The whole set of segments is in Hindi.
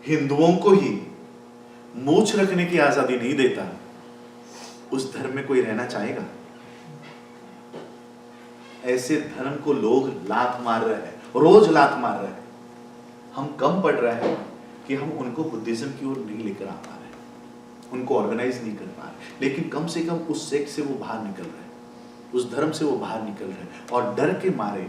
हिंदुओं को ही मूछ रखने की आजादी नहीं देता, उस धर्म में कोई रहना चाहेगा? ऐसे धर्म को लोग लात मार रहे हैं, रोज लात मार रहे हैं। हम कम पड़ रहे हैं कि हम उनको बुद्धिज्म की ओर नहीं लेकर आ पा रहे, उनको ऑर्गेनाइज नहीं कर पा रहे, लेकिन कम से कम उस सेक्ट से वो बाहर निकल रहे हैं, उस धर्म से वो बाहर निकल रहे हैं। और डर के मारे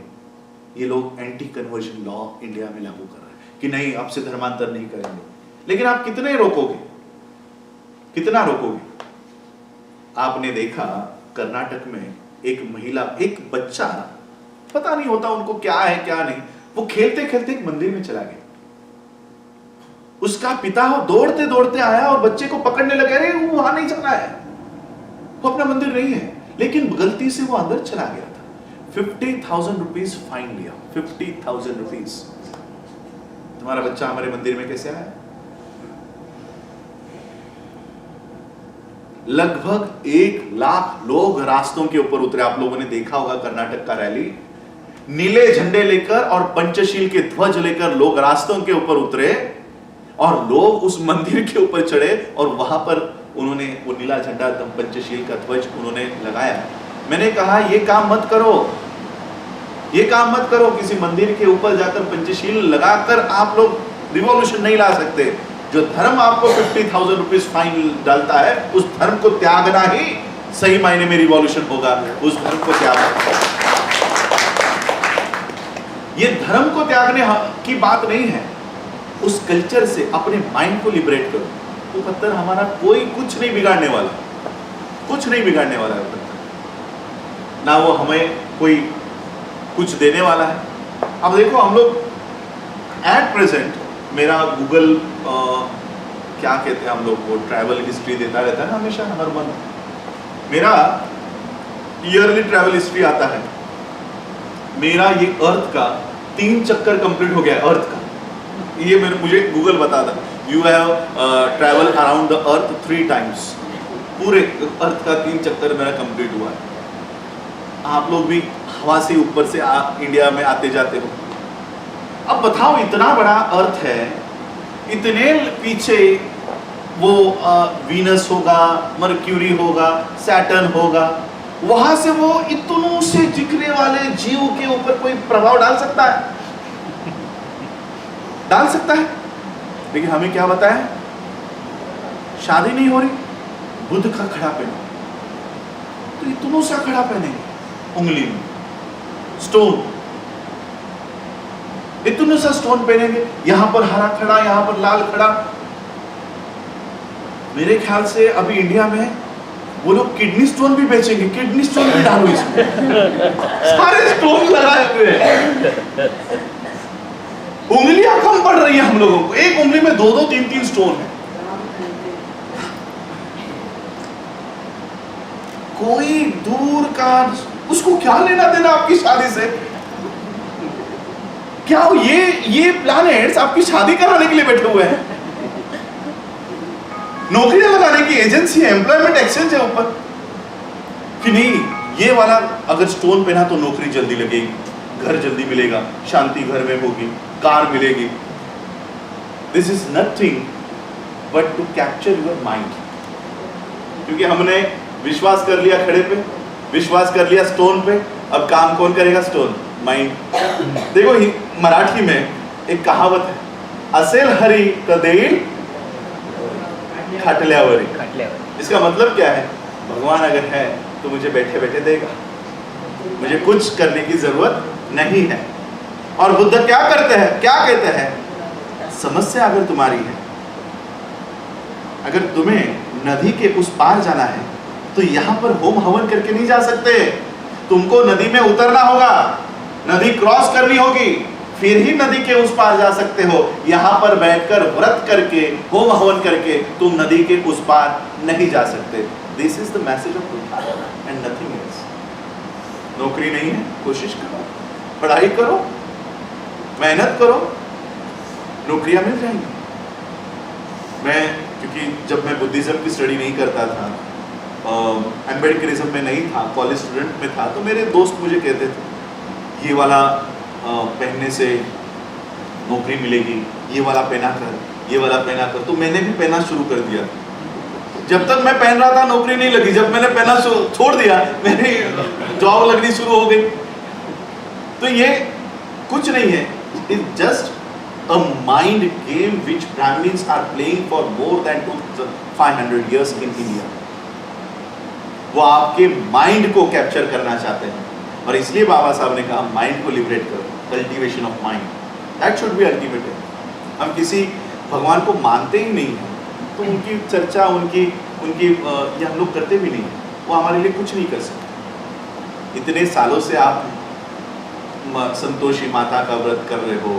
ये लोग एंटी कन्वर्जन लॉ इंडिया में लागू कर रहे हैं कि नहीं, अब से धर्मांतर नहीं करेंगे। लेकिन आप कितने रोकोगे, कितना रोकोगे? आपने देखा कर्नाटक में एक महिला, एक बच्चा, पता नहीं होता उनको क्या है क्या नहीं, वो खेलते खेलते एक मंदिर में चला गया। उसका पिता दौड़ते दौड़ते आया और बच्चे को पकड़ने लगे, अरे वो वहां नहीं जाना है, वो अपना मंदिर नहीं है। लेकिन गलती से वो अंदर चला गया था। 50,000 रुपीज फाइन लिया, 50,000 रुपीज। तुम्हारा बच्चा हमारे मंदिर में कैसे आया? लगभग 1 लाख लोग रास्तों के ऊपर उतरे। आप लोगों ने देखा होगा कर्नाटक का रैली, नीले झंडे लेकर और पंचशील के ध्वज लेकर लोग रास्तों के ऊपर उतरे और लोग उस मंदिर के ऊपर चढ़े और वहां पर उन्होंने वो नीला झंडा, पंचशील का ध्वज उन्होंने लगाया। मैंने कहा ये काम मत करो, ये काम मत करो। किसी मंदिर के ऊपर जाकर पंचशील लगाकर आप लोग रिवॉल्यूशन नहीं ला सकते। जो धर्म आपको 50,000 रुपीज फाइन डालता है, उस धर्म को त्यागना ही सही मायने में रिवॉल्यूशन होगा। उस धर्म को त्यागना, ये धर्म को त्यागने की बात नहीं है। उस कल्चर से अपने माइंड को लिबरेट करो। वो पत्थर हमारा कोई कुछ नहीं बिगाड़ने वाला, कुछ नहीं बिगाड़ने वाला है पत्थर, ना वो हमें कोई कुछ देने वाला है। अब देखो, हम लोग एट प्रेजेंट, मेरा गूगल क्या कहते हैं हम लोग, वो ट्रैवल हिस्ट्री देता रहता है ना हमेशा, हर मंथ मेरा ईयरली ट्रैवल हिस्ट्री आता है। मेरा ये अर्थ का 3 चक्कर कंप्लीट हो गया, अर्थ का। ये मुझे गूगल बताता, you have travel around the earth 3 times. पूरे अर्थ का 3 चक्कर मेरा कंप्लीट हुआ है। आप लोग भी हवा से ऊपर से इंडिया में आते जाते हो। अब बताओ, इतना बड़ा अर्थ है, इतने पीछे वो वीनस होगा, मर्क्यूरी होगा, सैटर्न होगा, वहां से वो इतनों से दिखने वाले जीव के ऊपर कोई प्रभाव डाल सकता है? डाल सकता है। लेकिन हमें क्या बताया? शादी नहीं हो रही, बुद्ध का खड़ा पहनो, तो इतनों सा खड़ा पहनेंगे उंगली में, स्टोन, इतने सा स्टोन पहनेंगे, यहां पर हरा खड़ा, यहां पर लाल खड़ा। मेरे ख्याल से अभी इंडिया में वो लोग किडनी स्टोन भी बेचेंगे, किडनी स्टोन भी डालो इसमें। सारे स्टोन लगाए हुए हैं। उंगलियां कम पड़ रही है हम लोगों को, एक उंगली में 2-2, 3-3 स्टोन है। कोई दूर का, उसको क्या लेना देना आपकी शादी से? क्या ये प्लैनेट्स आपकी शादी कराने के लिए बैठे हुए हैं? नौकरियां लगाने की एजेंसी है, एम्प्लॉयमेंट एक्सचेंज है ऊपर कि नहीं, ये वाला अगर स्टोन पहना तो नौकरी जल्दी लगेगी, घर जल्दी मिलेगा, शांति घर में होगी, कार मिलेगी। This is nothing but to capture your mind. क्योंकि हमने विश्वास कर लिया खड़े पे, विश्वास कर लिया स्टोन पे, अब काम कौन करेगा? Stone, mind. देखो, मराठी में एक कहावत है, असेल हरी कदेल खटल्यावरी। इसका मतलब क्या है? भगवान अगर है तो मुझे बैठे बैठे देगा, मुझे कुछ करने की जरूरत नहीं है। और बुद्ध क्या करते हैं, क्या कहते हैं? समस्या अगर तुम्हारी है, अगर तुम्हें नदी के उस पार जाना है तो यहां पर होम हवन करके नहीं जा सकते, तुमको नदी में उतरना होगा, नदी क्रॉस करनी होगी, फिर ही नदी के उस पार जा सकते हो। यहां पर बैठकर व्रत करके, होम हवन करके तुम नदी के उस पार नहीं जा सकते। This is the message of Buddha and nothing else. नौकरी नहीं है, कोशिश करो, पढ़ाई करो, मेहनत करो, नौकरियां मिल जाएंगी। क्योंकि जब मैं बुद्धिज्म की स्टडी नहीं करता था, एम्बेडकरिज्म में नहीं था, कॉलेज स्टूडेंट में था, तो मेरे दोस्त मुझे कहते थे ये वाला पहनने से नौकरी मिलेगी, ये वाला पहना कर ये वाला पहना कर। तो मैंने भी पहना शुरू कर दिया। जब तक मैं पहन रहा था नौकरी नहीं लगी, जब मैंने पहना छोड़ दिया मेरी जॉब लगनी शुरू हो गई। तो ये कुछ नहीं है, it's just a mind game which Brahmins are playing for more than 2500 years in India. वो आपके माइंड को कैप्चर करना चाहते हैं, और इसलिए बाबा साहब ने कहा माइंड को लिबरेट करो, cultivation of mind, that should be ultimate. हम किसी भगवान को मानते ही नहीं हैं, तो उनकी चर्चा उनकी ये हम लोग करते भी नहीं, वो हमारे लिए कुछ नहीं कर सकते। इतने सालों से आप संतोषी माता का व्रत कर रहे हो,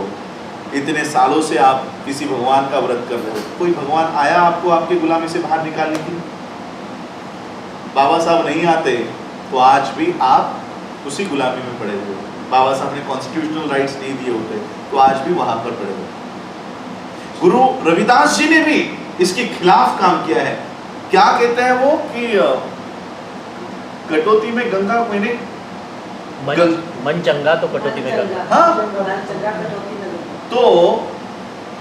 इतने सालों से आप किसी भगवान का व्रत कर रहे हो, कोई भगवान आया आपको आपकी गुलामी से बाहर निकालने के लिए? बाबा साहब नहीं आते तो आज भी आप उसी गुलामी में पड़े हुए हो। बाबा साहब ने कॉन्स्टिट्यूशनल राइट्स नहीं दिए होते तो आज भी वहां पर पड़े हुए। गुरु रविदास जी ने भी इसके खिलाफ काम किया है। क्या कहते हैं वो कि कटौती में गंगा मैंने मन चंगा तो कटौती में गंगा। हाँ, तो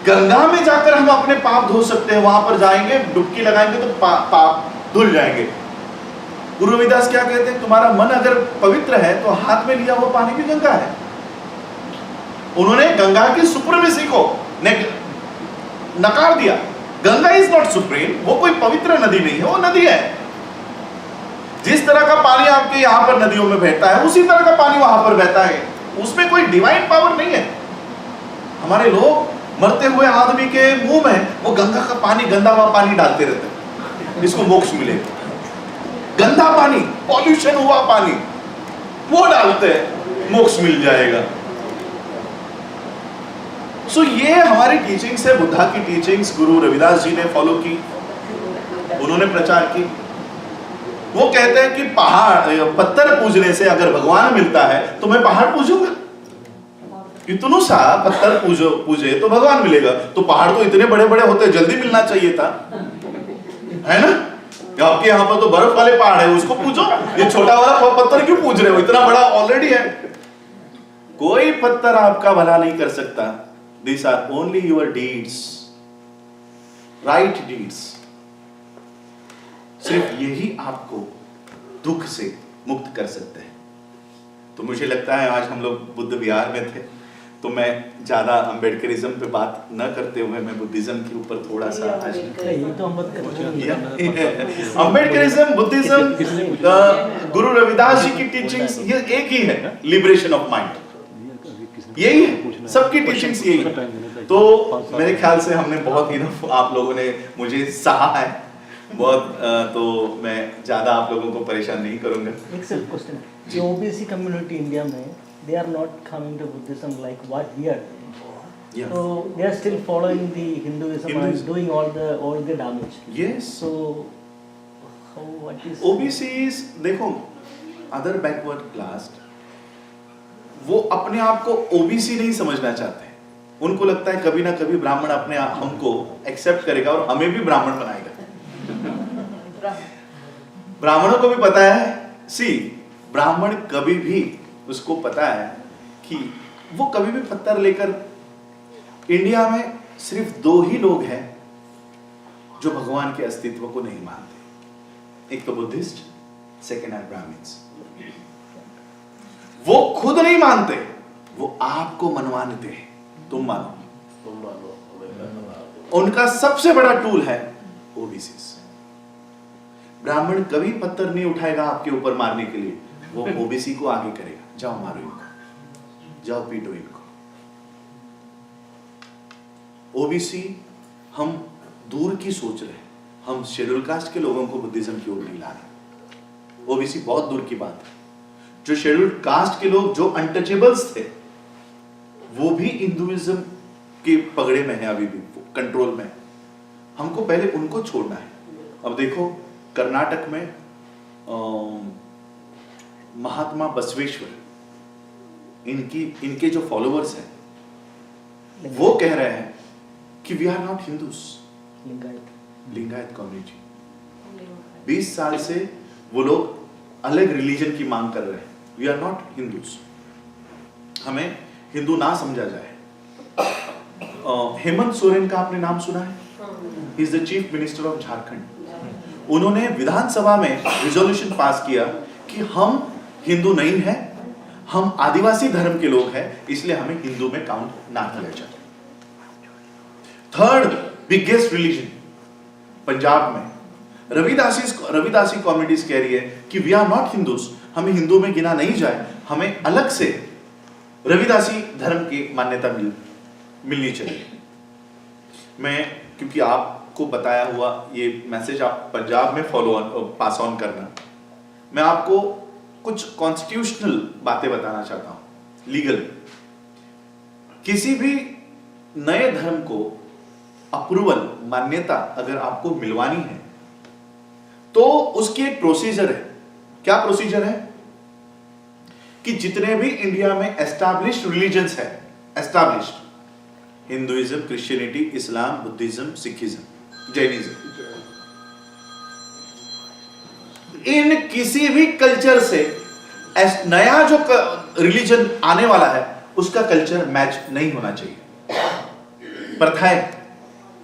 गंगा में जाकर हम अपने पाप धो सकते हैं। वहां पर जाएंगे, डुबकी लगाएंगे तो पाप धुल जाएंगे। गुरु रविदास क्या कहते हैं, तुम्हारा मन अगर पवित्र है तो हाथ में लिया हुआ पानी भी गंगा है। उन्होंने गंगा की सुप्रीमेसी को नकार दिया। गंगा इज नॉट सुप्रीम, वो कोई पवित्र नदी नहीं है, वो नदी है। जिस तरह का पानी आपके यहाँ पर नदियों में बहता है उसी तरह का पानी वहां पर बहता है, उसमें कोई डिवाइन पावर नहीं है। हमारे लोग मरते हुए आदमी के मुंह में वो गंगा का पानी, गंदा हुआ पानी डालते रहते हैं, इसको मोक्ष मिलेगा। गंदा पानी, पॉल्यूशन हुआ पानी वो डालते हैं, मोक्ष मिल जाएगा। सो ये हमारी टीचिंग्स है, बुद्धा की टीचिंग्स गुरु रविदास जी ने फॉलो की, उन्होंने प्रचार की। वो कहते हैं कि पत्थर पूजने से अगर भगवान मिलता है तो मैं पहाड़ पूजूंगा। इतनों सा पत्थर पूजे तो भगवान मिलेगा, तो पहाड़ तो इतने बड़े बड़े होते, जल्दी मिलना चाहिए था, है ना? आपके यहाँ पर तो बर्फ वाले पहाड़ है, उसको पूछो, ये छोटा वाला पत्थर क्यों पूछ रहे हो? इतना बड़ा ऑलरेडी है। कोई पत्थर आपका भला नहीं कर सकता। These are only your deeds, right deeds. सिर्फ यही आपको दुख से मुक्त कर सकते हैं। तो मुझे लगता है आज हम लोग बुद्ध विहार में थे, तो मैं ज्यादा अम्बेडकरिज्म पे बात न करते हुए मैं बुद्धिज्म के ऊपर थोड़ा सा अम्बेडकरिज्म, बुद्धिज्म, गुरु रविदास जी की टीचिंग्स ये एक ही है, लिबरेशन ऑफ माइंड। यही है, सबकी टीचिंग्स यही है। तो मेरे ख्याल से हमने बहुत ही आप लोगों ने मुझे सहा है बहुत, तो मैं ज्यादा आप लोगों को परेशान नहीं करूंगा। एक सिर्फ क्वेश्चन, जो ओबीसी कम्युनिटी इंडिया में they are not coming to Buddhism like what we are doing. Yeah. So they are still following the Hinduism and doing all the damage. Yes. So how what is OBCs देखो, other backward class वो अपने आप को ओबीसी नहीं समझना चाहते। उनको लगता है कभी ना कभी ब्राह्मण अपने हमको एक्सेप्ट करेगा और हमें भी ब्राह्मण बनाएगा। ब्राह्मणों को भी पता है, ब्राह्मण कभी भी उसको पता है कि वो कभी भी पत्थर लेकर, इंडिया में सिर्फ 2 ही लोग हैं जो भगवान के अस्तित्व को नहीं मानते, एक तो बुद्धिस्ट, सेकेंड है ब्राह्मण्स। वो खुद नहीं मानते, वो आपको मनवाते हैं, तुम मानो। उनका सबसे बड़ा टूल है ओबीसी। ब्राह्मण कभी पत्थर नहीं उठाएगा आपके ऊपर मारने के लिए, वो ओबीसी को आगे करेगा, जाओ मारो इनको, जाओ पीटो इनको। ओबीसी हम दूर की सोच रहे हैं, हम शेड्यूल कास्ट के लोगों को बुद्धिज्म की ओर नहीं ला रहे। ओबीसी बहुत दूर की बात है। जो शेड्यूल कास्ट के लोग, जो अनटचेबल्स थे, वो भी हिंदुइज्म के पगड़े में है, अभी भी कंट्रोल में। हमको पहले उनको छोड़ना है। अब देखो कर्नाटक में महात्मा बसवेश्वर, इनके जो फॉलोअर्स हैं वो कह रहे हैं कि we are not Hindus, Lingayat community. 20 साल से वो लोग अलग रिलीजन की मांग कर रहे हैं। वी आर नॉट हिंदूस, हमें हिंदू ना समझा जाए। हेमंत सोरेन का आपने नाम सुना है? He is the chief minister of Jharkhand. उन्होंने विधानसभा में रिजोल्यूशन पास किया कि हम हिंदू नहीं है, हम आदिवासी धर्म के लोग हैं, इसलिए हमें हिंदू में काउंट ना किया जाए। थर्ड बिगेस्ट रिलीजन पंजाब में रविदासी कम्युनिटीज कह रही है कि वी आर नॉट हिंदूज, हमें हिंदू में गिना नहीं जाए, हमें अलग से रविदासी धर्म की मान्यता मिलनी चाहिए। मैं क्योंकि आपको बताया हुआ ये मैसेज आप पंजाब में पास ऑन करना, मैं आपको कुछ कॉन्स्टिट्यूशनल बातें बताना चाहता हूं। लीगल, किसी भी नए धर्म को अप्रूवल, मान्यता अगर आपको मिलवानी है तो उसकी एक प्रोसीजर है। क्या प्रोसीजर है? कि जितने भी इंडिया में एस्टैब्लिश्ड रिलीजन्स है, एस्टैब्लिश्ड हिंदुइज्म, क्रिश्चियनिटी, इस्लाम, बुद्धिज्म, सिखिज्म, जैनिज्म, इन किसी भी कल्चर से नया जो रिलीजन आने वाला है उसका कल्चर मैच नहीं होना चाहिए। प्रथाएं,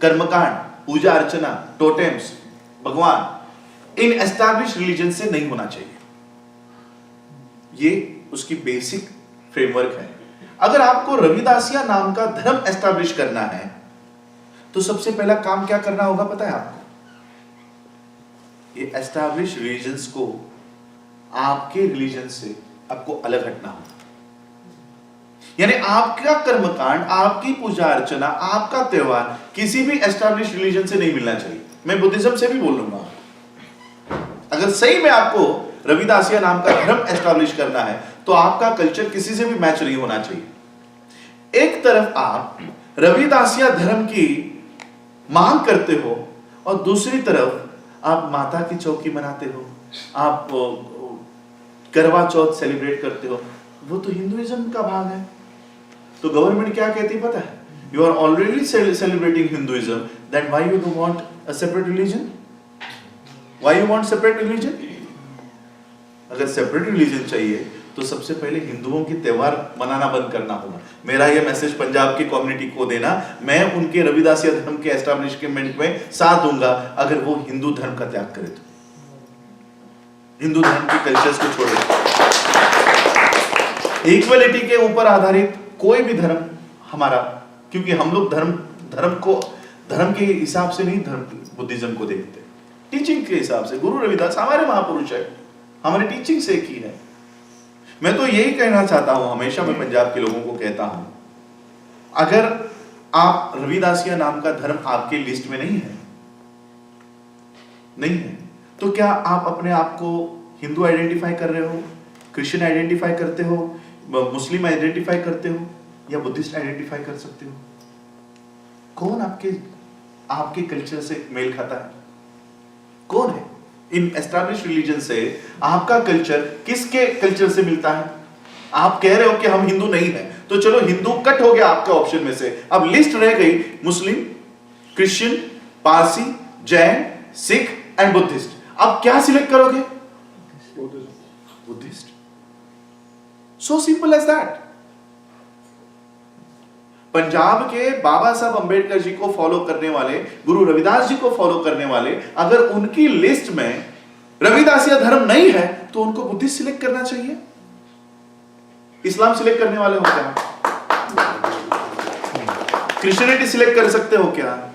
कर्मकांड, पूजा अर्चना, टोटेम्स, भगवान, इन एस्टैब्लिश्ड रिलीजन से नहीं होना चाहिए। ये उसकी बेसिक फ्रेमवर्क है। अगर आपको रविदासिया नाम का धर्म एस्टैब्लिश करना है तो सबसे पहला काम क्या करना होगा पता है आपको? ये एस्टैब्लिश रिलीजन्स को आपके रिलीजन से आपको अलग हटना होगा। यानी आपका कर्मकांड, आपकी पूजा अर्चना, आपका त्योहार किसी भी एस्टैब्लिश रिलीजन से नहीं मिलना चाहिए। मैं बुद्धिज्म से भी बोल लूंगा, अगर सही में आपको रविदासिया नाम का धर्म एस्टैब्लिश करना है तो आपका कल्चर किसी से भी मैच नहीं होना चाहिए। एक तरफ आप रविदासिया धर्म की मांग करते हो और दूसरी तरफ आप माता की चौकी मनाते हो, आप करवा चौथ सेलिब्रेट करते हो, वो तो हिंदुइज्म का भाग है। तो गवर्नमेंट क्या कहती है पता है? You are already celebrating Hinduism, then why you do want a separate religion? Why you want separate religion? अगर सेपरेट रिलीजन चाहिए तो सबसे पहले हिंदुओं के त्योहार मनाना बंद करना होगा। मेरा यह मैसेज पंजाब की कम्युनिटी को देना, मैं उनके रविदासिया धर्म के एस्टैब्लिशमेंट में साथ दूंगा अगर वो हिंदू धर्म का त्याग करे तो, हिंदू धर्म के कल्चर्स को छोड़े। इक्वलिटी के ऊपर आधारित कोई भी धर्म हमारा, क्योंकि हम लोग धर्म के हिसाब से नहीं धर्म बुद्धिज्म को देखते, टीचिंग के हिसाब से। गुरु रविदास हमारे महापुरुष है, हमारी टीचिंग से एक ही है। मैं तो यही कहना चाहता हूं, हमेशा मैं पंजाब के लोगों को कहता हूं, अगर आप रविदासिया नाम का धर्म आपके लिस्ट में नहीं है तो क्या आप अपने आप को हिंदू आइडेंटिफाई कर रहे हो, क्रिश्चियन आइडेंटिफाई करते हो, मुस्लिम आइडेंटिफाई करते हो या बुद्धिस्ट आइडेंटिफाई कर सकते हो? कौन आपके कल्चर से मेल खाता है? कौन है? इन एस्टैब्लिश्ड रिलीजन से आपका कल्चर किसके कल्चर से मिलता है? आप कह रहे हो कि हम हिंदू नहीं हैं, तो चलो हिंदू कट हो गया आपके ऑप्शन में से, अब लिस्ट रह गई Muslim, Christian, Parsi, Jain, Sikh and Buddhist. अब क्या सिलेक्ट करोगे? Buddhist. So simple as that. Punjab के बाबा साहब अंबेडकर जी को फॉलो करने वाले, गुरु रविदास जी को फॉलो करने वाले, अगर उनकी लिस्ट में रविदासिया धर्म नहीं है तो उनको बुद्धिस्ट सिलेक्ट करना चाहिए। इस्लाम सिलेक्ट करने वाले हो क्या? क्रिश्चियनिटी सिलेक्ट कर सकते हो क्या?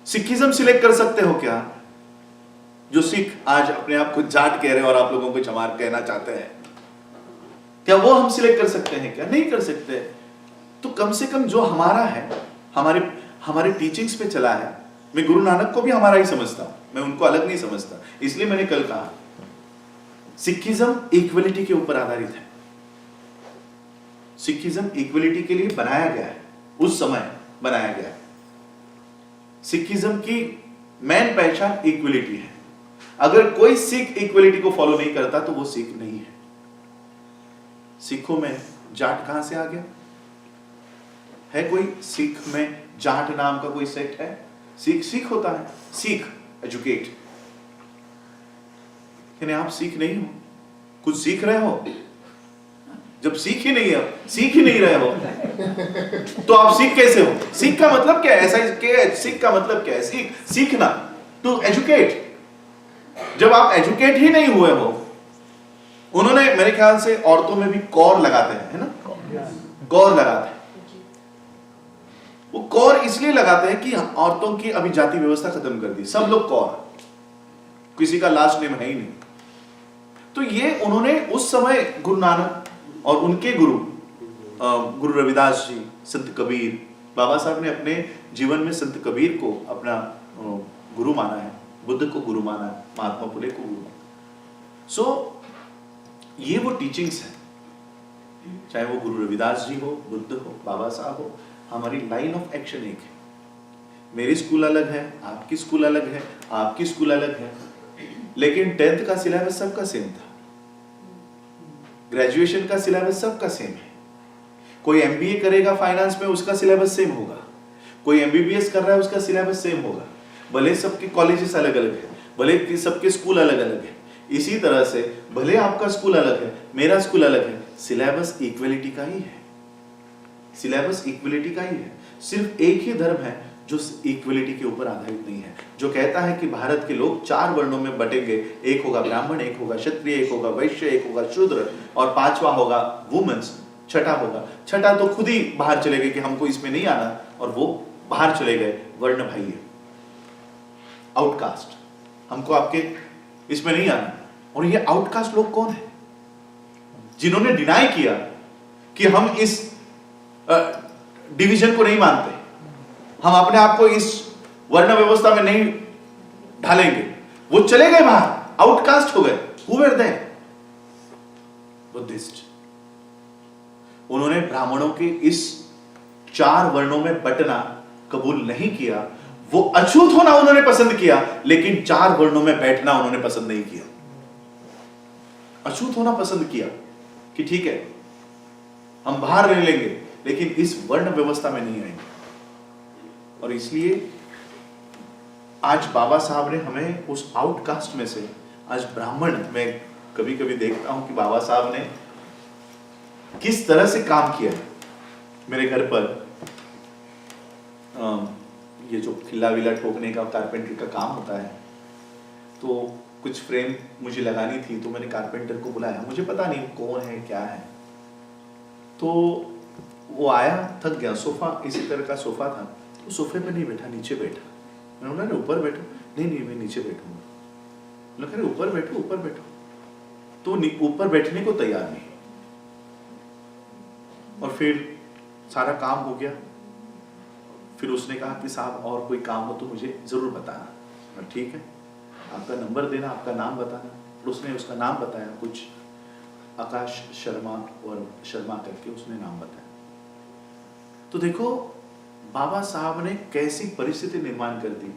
सिखिज्म सिलेक्ट कर सकते हो क्या? जो सिख आज अपने आप को जाट कह रहे हैं और आप लोगों को चमार कहना चाहते हैं, क्या वो हम सिलेक्ट कर सकते हैं क्या? नहीं कर सकते। तो कम से कम जो हमारा है, हमारे टीचिंग्स पे चला है, मैं गुरु नानक को भी हमारा ही समझता, मैं उनको अलग नहीं समझता। इसलिए मैंने कल कहा सिखिज्म इक्वलिटी के ऊपर आधारित है। सिखिज्म इक्वलिटी के लिए बनाया गया है, उस समय बनाया गया है। सिखिज्म की मेन पहचान इक्वलिटी है। अगर कोई सिख इक्वलिटी को फॉलो नहीं करता तो वो सिख नहीं है। सिखों में जाट कहां से आ गया? है कोई सिख में जाट नाम का कोई सेक्ट है? सिख होता है, सीख एजुकेट। यानी आप सीख नहीं हो, कुछ सीख रहे हो। जब सीख ही नहीं रहे हो तो आप सीख कैसे हो? सीख का मतलब क्या है? ऐसा क्या है? सीख का मतलब क्या है? सीखना, टू एजुकेट। जब आप एजुकेट ही नहीं हुए हो, उन्होंने मेरे ख्याल से औरतों में भी कौर लगाते हैं, है ना? कौर लगाते हैं। वो कौर इसलिए लगाते हैं कि औरतों की अभी जाति व्यवस्था खत्म कर दी, सब लोग कौर, किसी का लास्ट नेम है ही नहीं। तो ये उन्होंने उस समय गुरु नानक और उनके गुरु रविदास जी, संत कबीर, बाबा साहब ने अपने जीवन में संत कबीर को अपना गुरु माना है, बुद्ध को गुरु माना है, महात्मा फुले को गुरु माना। सो ये वो टीचिंग्स है, चाहे वो गुरु रविदास जी हो, बुद्ध हो, बाबा साहब हो, हमारी लाइन ऑफ एक्शन एक है। मेरी स्कूल अलग है, आपकी स्कूल अलग है, आपकी स्कूल अलग है, लेकिन 10th का सिलेबस सबका सेम था, ग्रेजुएशन का सिलेबस सबका सेम है। कोई एमबीए करेगा फाइनेंस में, उसका सिलेबस सेम होगा, कोई एमबीबीएस कर रहा है, उसका सिलेबस सेम होगा, भले सबके कॉलेजेस अलग अलग है, भले सबके स्कूल अलग अलग है। इसी तरह से भले आपका स्कूल अलग है, मेरा स्कूल अलग है, सिलेबस इक्वलिटी का ही है, सिलेबस इक्वलिटी का ही है। सिर्फ एक ही धर्म है जो इक्वलिटी के ऊपर आधारित नहीं है, जो कहता है कि भारत के लोग 4 वर्णों में बटेंगे, एक होगा ब्राह्मण, एक होगा क्षत्रिय, एक होगा वैश्य, एक होगा शूद्र, और 5वां होगा वुमेन्स, छठा तो खुद ही बाहर चले गए कि हमको इसमें नहीं आना, और वो बाहर चले गए, वर्ण भाई, आउटकास्ट, हमको आपके इसमें नहीं आना। और ये आउटकास्ट लोग कौन है? जिन्होंने डिनाई किया कि हम इस डिवीजन को नहीं मानते, हम अपने आप को इस वर्ण व्यवस्था में नहीं ढालेंगे, वो चले गए बाहर, आउटकास्ट हो गए। Who were they? बुद्धिस्ट। उन्होंने ब्राह्मणों के इस 4 वर्णों में बटना कबूल नहीं किया, वो अछूत होना उन्होंने पसंद किया, लेकिन 4 वर्णों में बैठना उन्होंने पसंद नहीं किया। अछूत होना पसंद किया कि ठीक है हम बाहर रह लेंगे, लेकिन इस वर्ण व्यवस्था में नहीं आएंगे। और इसलिए आज बाबा साहब ने हमें उस आउटकास्ट में से आज ब्राह्मण, मैं कभी कभी देखता हूं कि बाबा साहब ने किस तरह से काम किया। मेरे घर पर ये जो खिल्ला विला ठोकने का कारपेंटर का काम होता है, तो कुछ फ्रेम मुझे लगानी थी, तो मैंने कारपेंटर को बुलाया, मुझे पता नहीं कौन है क्या है। तो वो आया, थक गया, सोफा इसी तरह का सोफा था, तो सोफे पे नहीं बैठा, नीचे बैठा। मैंने बोला ऊपर बैठो, नहीं मैं नीचे बैठूंगा। बोला ऊपर बैठो, ऊपर बैठो। तो ऊपर बैठने को तैयार नहीं। और फिर सारा काम हो गया, फिर उसने कहा कि साहब और कोई काम हो तो मुझे जरूर बताना। ठीक है, आपका नंबर देना, आपका नाम बताना। फिर उसने उसका नाम बताया, कुछ आकाश शर्मा और शर्मा करके उसने नाम बताया। तो देखो बाबा साहब ने कैसी परिस्थिति निर्माण कर दी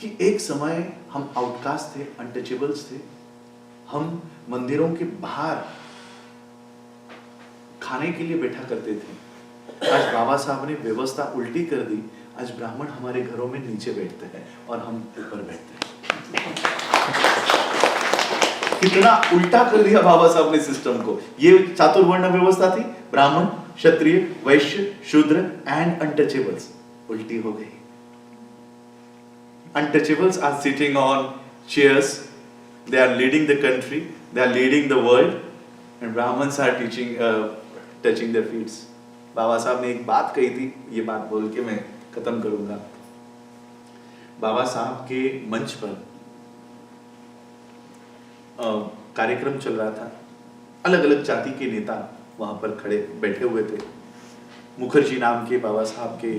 कि एक समय हम आउटकास्ट थे, अनटचेबल्स थे, हम मंदिरों के बाहर खाने के लिए बैठा करते थे। आज बाबा साहब ने व्यवस्था उल्टी कर दी, आज ब्राह्मण हमारे घरों में नीचे बैठते हैं और हम ऊपर बैठते हैं। कितना उल्टा कर दिया बाबा साहब ने सिस्टम को। ये चातुर्वर्ण व्यवस्था थी, ब्राह्मण, क्षत्रिय, वैश्य, शूद्र एंड अनटचेबल्स, उल्टी हो गई। Untouchables are sitting on chairs, they are leading the country, they are leading the world, and Brahmins are touching their feet. बाबा साहब ने एक बात कही थी, ये बात बोल के मैं खत्म करूंगा। बाबा साहब के मंच पर कार्यक्रम चल रहा था, अलग अलग जाति के नेता वहां पर खड़े बैठे हुए थे। मुखर्जी नाम के बाबा साहब के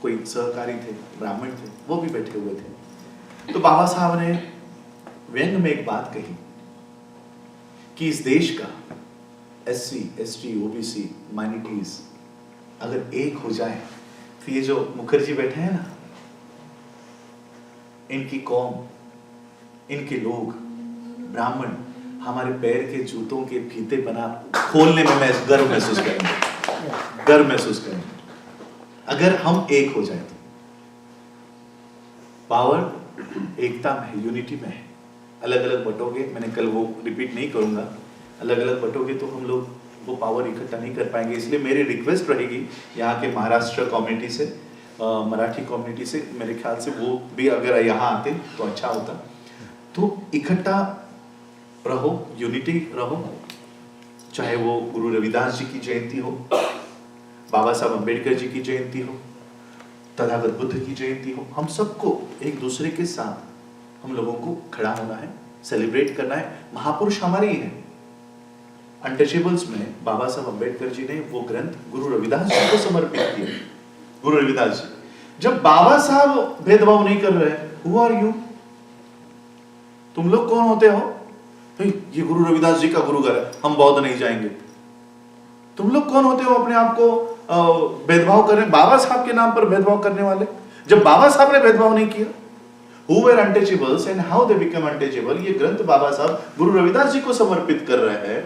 कोई सहकारी थे, ब्राह्मण थे, वो भी बैठे हुए थे। तो बाबा साहब ने व्यंग में एक बात कही कि इस देश का SC, ST, OBC, माइनॉरिटीज अगर एक हो जाए तो ये जो मुखर्जी बैठे हैं ना, इनकी कौम, इनके लोग, ब्राह्मण हमारे पैर के जूतों के फीते बना खोलने में मैं गर्व महसूस करेंगे, गर्व महसूस करेंगे अगर हम एक हो जाए तो। पावर एकता में है, यूनिटी में है। अलग अलग बटोगे, मैंने कल वो रिपीट नहीं करूंगा, अलग अलग बटोगे तो हम लोग वो पावर इकट्ठा नहीं कर पाएंगे। इसलिए मेरी रिक्वेस्ट रहेगी यहाँ के महाराष्ट्र कम्युनिटी से, मराठी कम्युनिटी से, मेरे ख्याल से वो भी अगर यहाँ आते तो अच्छा होता। तो इकट्ठा रहो, यूनिटी रहो, चाहे वो गुरु रविदास जी की जयंती हो, बाबा साहब अम्बेडकर जी की जयंती हो, तथागत बुद्ध की जयंती हो, हम सबको एक दूसरे के साथ हम लोगों को खड़ा होना है, सेलिब्रेट करना है। महापुरुष हमारे ही हैं। अनटचेबल्स में बाबा साहब अम्बेडकर जी ने वो ग्रंथ गुरु रविदास जी को समर्पित किए। गुरु रविदास जी, जब बाबा साहब भेदभाव नहीं कर रहे, हु आर यू, तुम लोग कौन होते हो? ये गुरु रविदास जी का गुरु घर है, हम बौद्ध नहीं जाएंगे। तुम लोग कौन होते हो अपने आप को भेदभाव कर रहे? बाबा साहब के नाम पर भेदभाव करने वाले। जब बाबा साहब ने भेदभाव नहीं किया, who were untouchables and how they become untouchable, ये ग्रंथ बाबा साहब गुरु रविदास जी को समर्पित कर रहे हैं।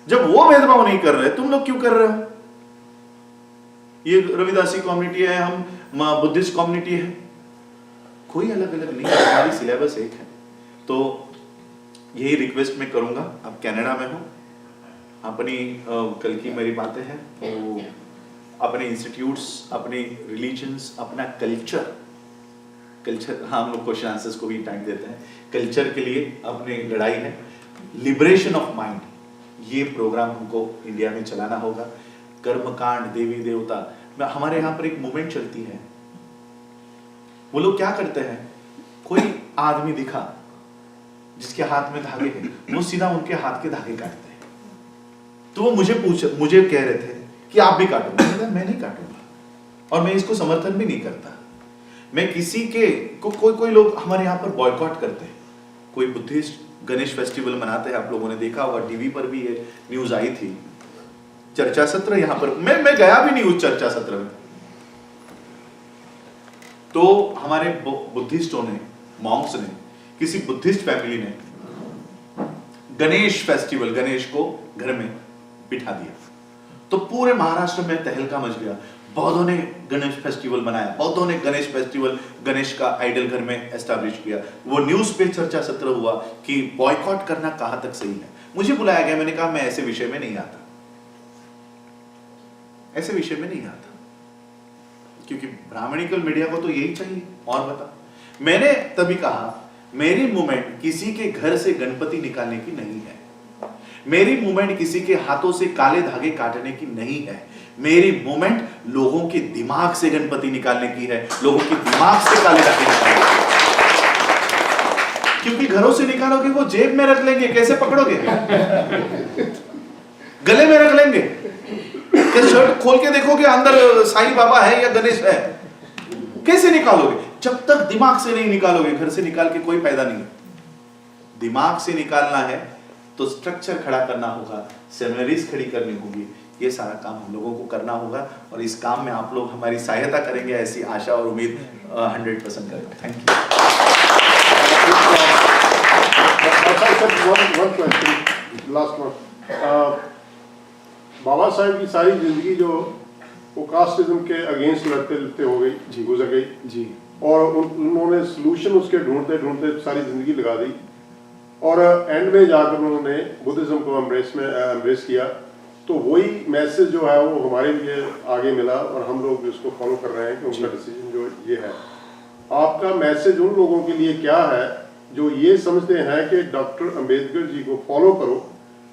जब वो भेदभाव नहीं कर रहे, तुम लोग क्यों कर रहे हो? ये रविदासी कम्युनिटी है, हम बुद्धिस्ट कम्युनिटी है, कोई अलग अलग नहीं है, हमारी सिलेबस एक है। तो यही रिक्वेस्ट मैं करूंगा। अब कनाडा में हूँ, अपनी कल की मेरी बातें हैं, तो अपने इंस्टीट्यूट्स, अपने रिलीजन्स, अपना कल्चर, हाँ, हम लोग क्वेश्चन आंसर्स को भी टाइम देते हैं। कल्चर के लिए अपनी लड़ाई है, लिबरेशन ऑफ माइंड। ये प्रोग्राम हमको इंडिया में चलाना होगा। कर्मकांड, देवी देवता, हमारे यहाँ पर एक मूवमेंट चलती है। वो लोग क्या करते हैं, कोई आदमी दिखा जिसके हाथ में धागे हैं, वो सीधा उनके हाथ के धागे काटते हैं। तो वो मुझे कह रहे थे कि आप भी काटो। मैं नहीं काटूंगा, और मैं इसको समर्थन भी नहीं करता। मैं किसी के कोई लोग हमारे यहाँ पर बॉयकॉट करते हैं। कोई बुद्धिस्ट गणेश फेस्टिवल मनाते हैं, आप लोगों ने देखा होगा, टीवी पर भी ये न्यूज आई थी। चर्चा सत्र यहाँ पर, मैं गया भी नहीं उस चर्चा सत्र में। तो हमारे बुद्धिस्टों ने, मॉन्क्स ने, किसी बुद्धिस्ट फैमिली ने गणेश फेस्टिवल, गणेश को घर में बिठा दिया। तो पूरे महाराष्ट्र में तहलका मच गया। बौद्धों ने गणेश फेस्टिवल बनाया, बौद्धों ने गणेश फेस्टिवल, गणेश का आइडल घर में एस्टैब्लिश किया। वो न्यूज पे चर्चा सत्र हुआ कि बॉयकॉट करना कहां तक सही है। मुझे बुलाया गया, मैंने कहा मैं ऐसे विषय में नहीं आता, ऐसे विषय में नहीं आता, क्योंकि ब्राह्मणिकल मीडिया को तो यही चाहिए। और बता, मैंने तभी कहा मेरी मूवमेंट किसी के घर से गणपति निकालने की नहीं है, मेरी मूवमेंट किसी के हाथों से काले धागे काटने की नहीं है। मेरी मूवमेंट लोगों के दिमाग से गणपति निकालने की है, लोगों के दिमाग से काले धागे निकालने की। क्योंकि घरों से निकालोगे वो जेब में रख लेंगे, कैसे पकड़ोगे? गले में रख लेंगे। क्या शर्ट खोल के देखोगे अंदर साईं बाबा है या गणेश है? कैसे निकालोगे? जब तक दिमाग से नहीं निकालोगे, घर से निकाल के कोई फायदा नहीं। दिमाग से निकालना है तो स्ट्रक्चर खड़ा करना होगा, सेमिनरीज खड़ी करनी होगी। ये सारा काम हम लोगों को करना होगा, और इस काम में आप लोग हमारी सहायता करेंगे, ऐसी आशा और उम्मीद 100% करेंगे। Thank you. बाबा साहब की सारी जिंदगी जो वो कास्टिज्म के अगेंस्ट लड़ते हो गई जी, गुजर गई जी, और उन्होंने सोल्यूशन उसके ढूंढते ढूंढते सारी जिंदगी लगा दी, और एंड में जाकर उन्होंने बुद्धिज्म को एम्ब्रेस किया। तो वही मैसेज जो है वो हमारे लिए आगे मिला, और हम लोग इसको फॉलो कर रहे हैं कि उनका डिसीजन जो ये है। आपका मैसेज उन लोगों के लिए क्या है जो ये समझते हैं कि डॉक्टर अंबेडकर जी को फॉलो करो,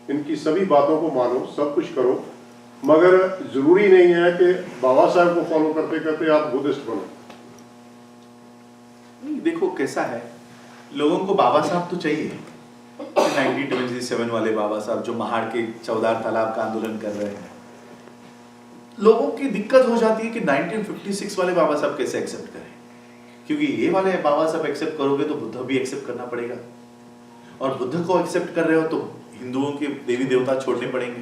इनकी सभी बातों को मानो, सब कुछ करो, मगर जरूरी नहीं है कि बाबा साहब को फॉलो करते करते आप बुद्धिस्ट बनो। देखो कैसा है, लोगों को बाबा साहब तो चाहिए। 1927 वाले बाबा साहब जो महाड़ के चौदार तालाब का आंदोलन कर रहे हैं, लोगों की दिक्कत हो जाती है कि 1956 वाले बाबा साहब कैसे एक्सेप्ट करें, क्योंकि ये वाले बाबा साहब एक्सेप्ट करोगे तो बुद्ध भी एक्सेप्ट करना पड़ेगा, और बुद्ध को एक्सेप्ट कर रहे हो तो हिंदुओं के देवी देवता छोड़ने पड़ेंगे।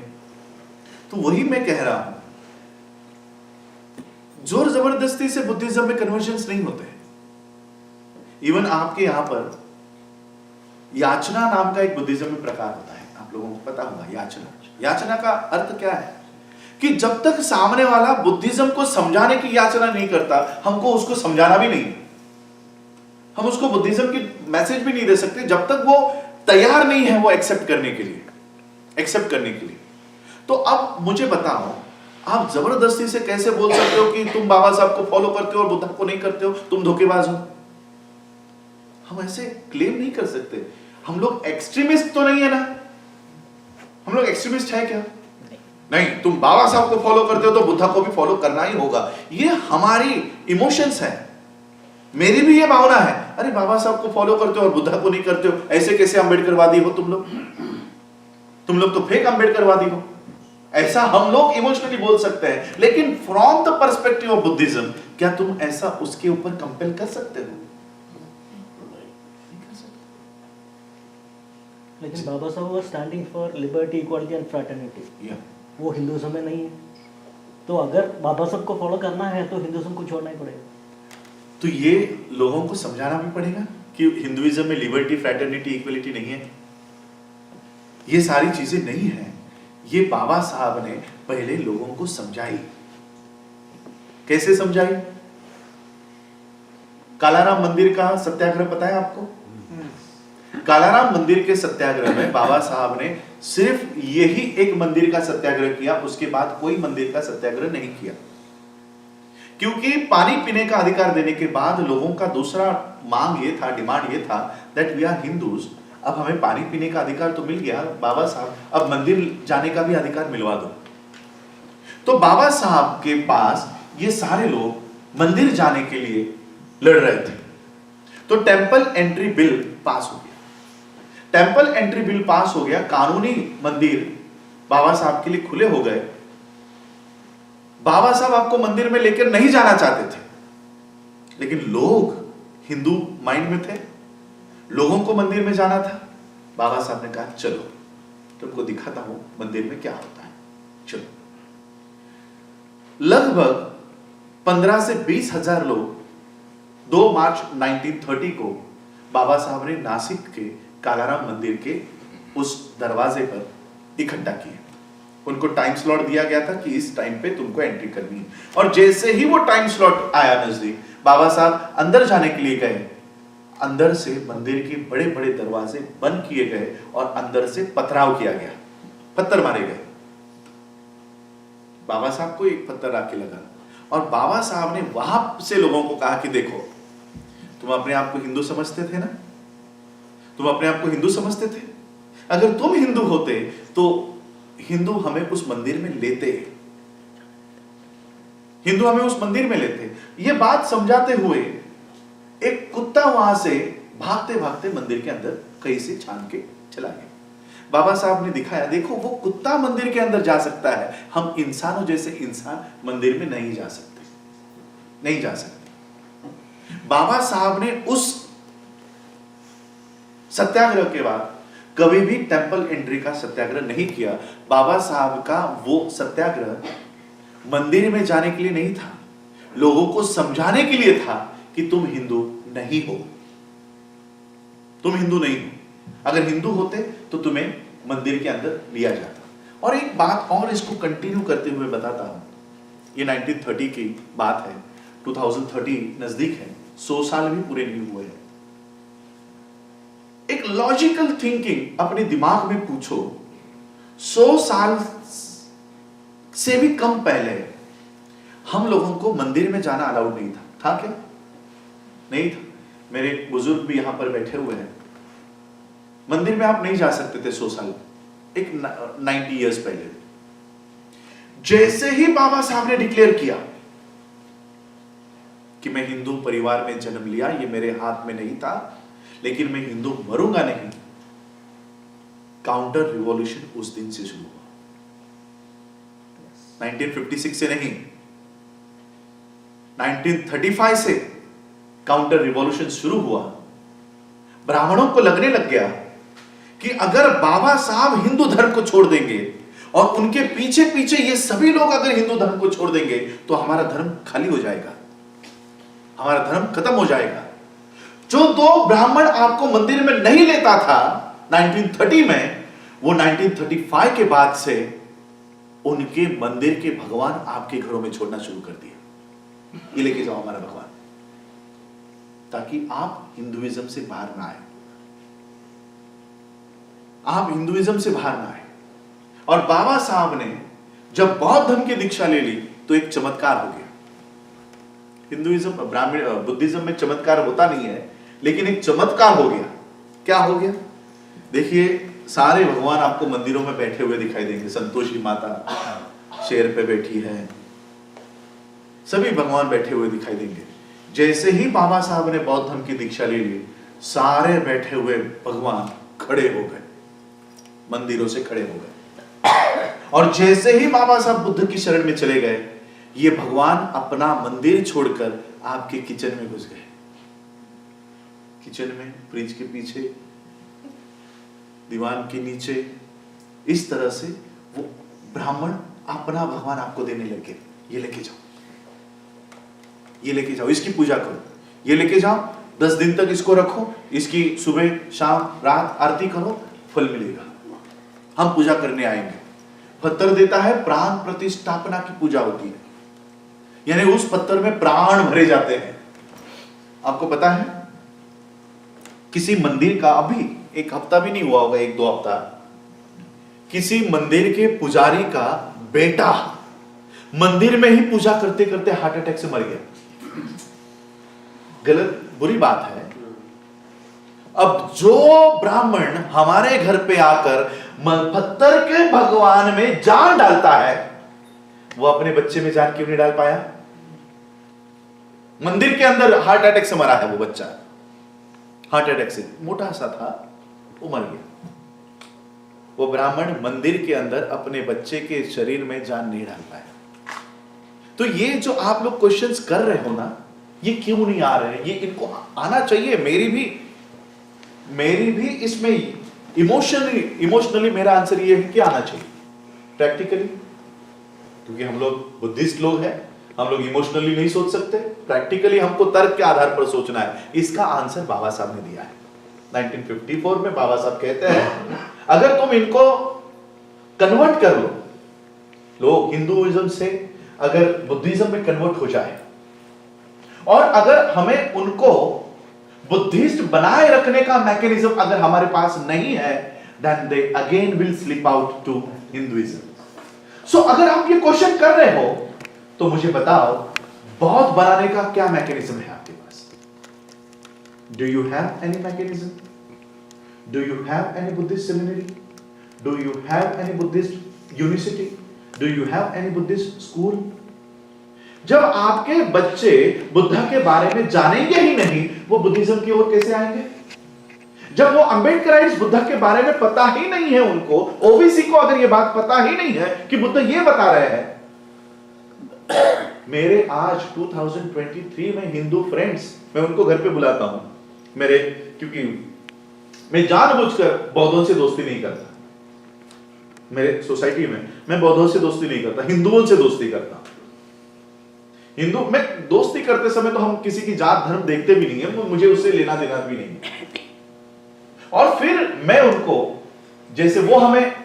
तो वही मैं कह रहा हूं, जोर जबरदस्ती से बुद्धिज्म में कन्वर्जन्स नहीं होते। इवन आपके यहां पर याचना नाम का एक बुद्धिज्म में प्रकार होता है, आप लोगों को पता होगा। याचना का अर्थ क्या है कि जब तक सामने वाला बुद्धिज्म को समझाने की याचना नहीं करता, हमको उसको समझाना भी नहीं, हम उसको बुद्धिज्म की मैसेज भी नहीं दे सकते जब तक वो तैयार नहीं है वो एक्सेप्ट करने के लिए। एक्सेप्ट करने के लिए। तो अब मुझे बताओ, आप जबरदस्ती से कैसे बोल सकते हो कि तुम बाबा साहब को फॉलो करते हो और बुद्धा को नहीं करते हो, तुम धोखेबाज हो? हम ऐसे क्लेम नहीं कर सकते। हम लोग एक्सट्रीमिस्ट तो नहीं है ना? हम लोग एक्सट्रीमिस्ट है क्या? नहीं, तुम बाबा साहब को फॉलो करते हो तो बुद्धा को भी फॉलो करना ही होगा। ये हमारी इमोशंस है। मेरी भी ये भावना है, अरे बाबा साहब को फॉलो करते हो और बुद्धा को नहीं करते हो, ऐसे कैसे अम्बेडकरवादी हो तुम लोग? तुम लोग तो फेक अम्बेडकरवादी हो। ऐसा हम लोग इमोशनली बोल सकते हैं, लेकिन from the perspective of Buddhism क्या तुम ऐसा उसके ऊपर कंपेल कर सकते हो? लेकिन बाबा साहब were standing for liberty, equality and fraternity. वो हिंदुइज्म में नहीं है। तो अगर बाबा साहब को फॉलो करना है तो हिंदुइज्म को छोड़ना ही पड़ेगा। तो ये लोगों को समझाना भी पड़ेगा कि हिंदुइज्म में लिबर्टी, फ्रैटर्निटी, इक्वलिटी नहीं है। ये सारी चीजें नहीं है। ये बाबा साहब ने पहले लोगों को समझाई। कैसे समझाई? कालाराम मंदिर का सत्याग्रह पता है आपको? कालाराम मंदिर के सत्याग्रह में बाबा साहब ने सिर्फ यही एक मंदिर का सत्याग्रह किया, उसके बाद कोई मंदिर का सत्याग्रह नहीं किया। क्योंकि पानी पीने का अधिकार देने के बाद लोगों का दूसरा मांग ये था, डिमांड ये था दैट वी आर हिंदूज, अब हमें पानी पीने का अधिकार तो मिल गया, बाबा साहब अब मंदिर जाने का भी अधिकार मिलवा दो। तो बाबा साहब के पास ये सारे लोग मंदिर जाने के लिए लड़ रहे थे। तो टेंपल एंट्री बिल पास हो गया। टेंपल एंट्री बिल पास हो गया, कानूनी मंदिर बाबा साहब के लिए खुले हो गए। बाबा साहब आपको मंदिर में लेकर नहीं जाना चाहते थे, लेकिन लोग हिंदू माइंड में थे, लोगों को मंदिर में जाना था। बाबा साहब ने कहा चलो तुमको दिखाता हूं मंदिर में क्या होता है, चलो। लगभग 15 से 20 हजार लोग 2 मार्च 1930 को बाबा साहब ने नासिक के कालाराम मंदिर के उस दरवाजे पर इकट्ठा किए। उनको टाइम स्लॉट दिया गया था कि इस टाइम पे तुमको एंट्री करनी है। और जैसे ही वो टाइम स्लॉट आया नजदीक, बाबा साहब अंदर जाने के लिए गए। अंदर से मंदिर के बड़े बड़े दरवाजे बंद किए गए और अंदर से पथराव किया गया, पत्थर मारे गए। बाबा साहब को एक पत्थर आके लगा और बाबा साहब ने वहां से लोगों को कहा कि देखो, तुम अपने आप को हिंदू समझते थे ना, तुम अपने आप को हिंदू समझते थे, अगर तुम हिंदू होते तो हिंदू हमें उस मंदिर में लेते, हिंदू हमें उस मंदिर में लेते। ये बात समझाते हुए एक कुत्ता वहां से भागते भागते मंदिर के अंदर कहीं से छान के चला गया। बाबा साहब ने दिखाया, देखो वो कुत्ता मंदिर के अंदर जा सकता है, हम इंसानों जैसे इंसान मंदिर में नहीं जा सकते, नहीं जा सकते। बाबा साहब ने उस सत्याग्रह के बाद कभी भी टेंपल एंट्री का सत्याग्रह नहीं किया। बाबा साहब का वो सत्याग्रह मंदिर में जाने के लिए नहीं था, लोगों को समझाने के लिए था कि तुम हिंदू नहीं हो, तुम हिंदू नहीं हो। अगर हिंदू होते तो तुम्हें मंदिर के अंदर लिया जाता। और एक बात और इसको कंटिन्यू करते हुए बताता हूं, ये 1930 की बात है, 2030 नजदीक है, 100 साल भी पूरे नहीं हुए हैं। एक लॉजिकल थिंकिंग अपने दिमाग में पूछो, 100 साल से भी कम पहले हम लोगों को मंदिर में जाना अलाउड नहीं था क्या? नहीं था। मेरे बुजुर्ग भी यहां पर बैठे हुए हैं, मंदिर में आप नहीं जा सकते थे 100 साल, एक 90 इयर्स पहले। जैसे ही बाबा साहब ने डिक्लेयर किया कि मैं हिंदू परिवार में जन्म लिया, ये मेरे हाथ में नहीं था, लेकिन मैं हिंदू मरूंगा नहीं, काउंटर रिवॉल्यूशन उस दिन से शुरू हुआ। 1956 से नहीं, 1935 से काउंटर रिवॉल्यूशन शुरू हुआ। ब्राह्मणों को लगने लग गया कि अगर बाबा साहब हिंदू धर्म को छोड़ देंगे और उनके पीछे पीछे ये सभी लोग अगर हिंदू धर्म को छोड़ देंगे तो हमारा धर्म खाली हो जाएगा, हमारा धर्म खत्म हो जाएगा। जो 2 ब्राह्मण आपको मंदिर में नहीं लेता था 1930 में, वो 1935 के बाद से उनके मंदिर के भगवान आपके घरों में छोड़ना शुरू कर दिया। ये लेके जाओ हमारा भगवान, ताकि आप हिंदुइज्म से बाहर ना आए, आप हिंदुइज्म से बाहर ना आए। और बाबा साहब ने जब बौद्ध धर्म की दीक्षा ले ली तो एक चमत्कार हो गया। हिंदुइज्म ब्राह्मण बुद्धिज्म में चमत्कार होता नहीं है, लेकिन एक चमत्कार हो गया। क्या हो गया? देखिए, सारे भगवान आपको मंदिरों में बैठे हुए दिखाई देंगे। संतोषी माता शेर पे बैठी है, सभी भगवान बैठे हुए दिखाई देंगे। जैसे ही बाबा साहब ने बौद्ध धर्म की दीक्षा ले ली, सारे बैठे हुए भगवान खड़े हो गए, मंदिरों से खड़े हो गए। और जैसे ही बाबा साहब बुद्ध की शरण में चले गए, ये भगवान अपना मंदिर छोड़कर आपके किचन में घुस गए। किचन में, फ्रिज के पीछे, दीवान के नीचे, इस तरह से वो ब्राह्मण अपना भगवान आपको देने लगे। ये लेके जाओ, ये लेके जाओ, इसकी पूजा करो, ये लेके जाओ, 10 दिन तक इसको रखो, इसकी सुबह शाम रात आरती करो, फल मिलेगा, हम पूजा करने आएंगे। पत्थर देता है, प्राण प्रतिष्ठापना की पूजा होती है, यानी उस पत्थर में प्राण भरे जाते हैं। आपको पता है, किसी मंदिर का, अभी 1 हफ्ता भी नहीं हुआ होगा, 1-2 हफ्ता, किसी मंदिर के पुजारी का बेटा मंदिर में ही पूजा करते करते हार्ट अटैक से मर गया। गलत, बुरी बात है। अब जो ब्राह्मण हमारे घर पे आकर पत्थर के भगवान में जान डालता है, वो अपने बच्चे में जान क्यों नहीं डाल पाया? मंदिर के अंदर हार्ट अटैक से मरा है वो बच्चा, हार्ट अटैक से, मोटा सा था, वो मर गया। वो ब्राह्मण मंदिर के अंदर अपने बच्चे के शरीर में जान नहीं डाल पाया। तो ये जो आप लोग क्वेश्चंस कर रहे हो ना, ये क्यों नहीं आ रहे हैं? ये इनको आना चाहिए। मेरी भी इसमें इमोशनली मेरा आंसर ये है कि आना चाहिए। प्रैक्टिकली, क्योंकि हम लोग बुद्धिस्ट लोग हैं, हम लोग इमोशनली नहीं सोच सकते, प्रैक्टिकली हमको तर्क के आधार पर सोचना है। इसका आंसर बाबा साहब ने दिया है। 1954 में बाबा साहब कहते हैं, अगर तुम इनको कन्वर्ट कर लो, लोग हिंदुइज्म से अगर बुद्धिज्म में कन्वर्ट हो जाए, और अगर हमें उनको बुद्धिस्ट बनाए रखने का मैकेनिज्म अगर हमारे पास नहीं है, then they again will slip out to Hinduism. So अगर आप ये क्वेश्चन कर रहे हो, तो मुझे बताओ, बौद्ध बनाने का क्या मैकेनिज्म है आपके पास? Do you have any mechanism? Do you have any Buddhist seminary? Do you have any Buddhist university? Do you have any Buddhist school? जब आपके बच्चे बुद्धा के बारे में जानेंगे ही नहीं, वो बुद्धिज्म की ओर कैसे आएंगे? जब वो अंबेडकराइट्स बुद्धा के बारे में पता ही नहीं है उनको, ओबीसी को अगर ये बात पता ही नहीं है कि बुद्ध ये बता रहे हैं। मेरे आज 2023 में हिंदू फ्रेंड्स, मैं उनको घर पे बुलाता हूं मेरे, क्योंकि मैं जानबूझकर बौद्धों से दोस्ती नहीं करता। मेरे सोसाइटी में मैं बौद्धों से दोस्ती नहीं करता, हिंदुओं से दोस्ती करता। हिंदू में दोस्ती करते समय तो हम किसी की जात धर्म देखते भी नहीं है, मुझे उससे लेना देना भी नहीं है। और फिर मैं उनको, जैसे वो हमें